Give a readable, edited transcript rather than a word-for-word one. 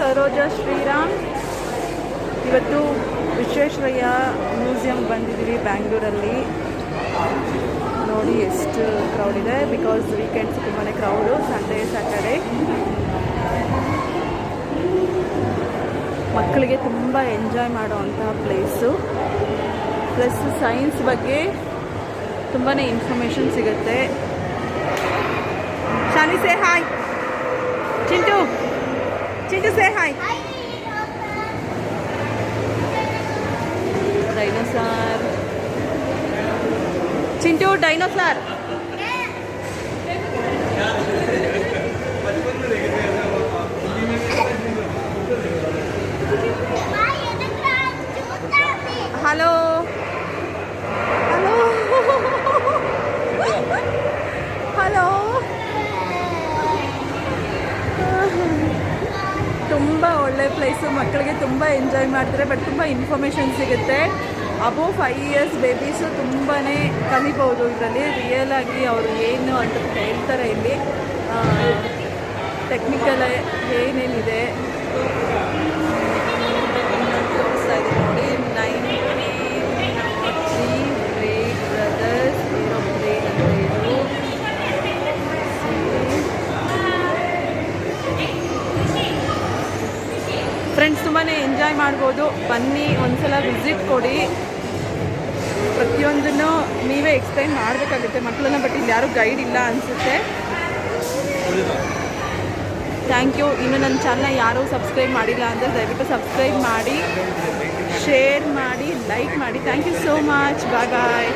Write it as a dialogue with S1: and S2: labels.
S1: ಸರೋಜಾ ಶ್ರೀರಾಮ್. ಇವತ್ತು ವಿಶ್ವೇಶ್ವರಯ್ಯ ಮ್ಯೂಸಿಯಂ ಬಂದಿದ್ದೀವಿ ಬ್ಯಾಂಗ್ಳೂರಲ್ಲಿ. ನೋಡಿ ಎಷ್ಟು ಕ್ರೌಡ್ ಇದೆ, ಬಿಕಾಸ್ ವೀಕೆಂಡ್ಸ್ ತುಂಬಾ ಕ್ರೌಡು, ಸಂಡೇ ಸ್ಯಾಟರ್ಡೇ. ಮಕ್ಕಳಿಗೆ ತುಂಬ ಎಂಜಾಯ್ ಮಾಡೋವಂತಹ ಪ್ಲೇಸು. ಪ್ಲಸ್ ಸೈನ್ಸ್ ಬಗ್ಗೆ ತುಂಬಾ ಇನ್ಫಾರ್ಮೇಷನ್ ಸಿಗುತ್ತೆ. Shani say hi. Chintu say hi. Dinosaur. Chintu dinosaur. Hello hello hello. ತುಂಬ ಒಳ್ಳೆ ಪ್ಲೇಸು, ಮಕ್ಕಳಿಗೆ ತುಂಬ ಎಂಜಾಯ್ ಮಾಡ್ತಾರೆ. ಬಟ್ ತುಂಬ ಇನ್ಫಾರ್ಮೇಷನ್ ಸಿಗುತ್ತೆ. ಅಬೋವ್ 5 years ಬೇಬೀಸು ತುಂಬಾ ಕಲಿಬೋದು ಇದರಲ್ಲಿ. ರಿಯಲ್ ಆಗಿ ಅವರು ಏನು ಅಂತ ಹೇಳ್ತಾರೆ ಇಲ್ಲಿ. ಟೆಕ್ನಿಕಲ್ ಏನೇನಿದೆ ತೋರಿಸ್ತಾ ಇದೆ ನೋಡಿ. 1903 ಗ್ರೇಟ್ ಬ್ರದರ್ಸ್ ಏರೋಪ್ಲೇನ್ ಅಂತ ಇದು. ಫ್ರೆಂಡ್ಸ್ ತುಂಬಾ ಎಂಜಾಯ್ ಮಾಡ್ಬೋದು. ಬನ್ನಿ, ಒಂದ್ಸಲ ವಿಸಿಟ್ ಕೊಡಿ. ಪ್ರತಿಯೊಂದನ್ನು ನೀವೇ ಎಕ್ಸ್ಪ್ಲೈನ್ ಮಾಡಬೇಕಾಗುತ್ತೆ ಮಕ್ಕಳನ್ನ. ಬಟ್ ಇಲ್ಲಿ ಯಾರೂ ಗೈಡ್ ಇಲ್ಲ ಅನಿಸುತ್ತೆ. Thank you. ಇನ್ನು ನನ್ನ ಚಾನಲ್ನ ಯಾರೂ ಸಬ್ಸ್ಕ್ರೈಬ್ ಮಾಡಿಲ್ಲ ಅಂದರೆ ದಯವಿಟ್ಟು ಸಬ್ಸ್ಕ್ರೈಬ್ ಮಾಡಿ, ಶೇರ್ ಮಾಡಿ, ಲೈಕ್ ಮಾಡಿ. Thank you so much. Bye bye.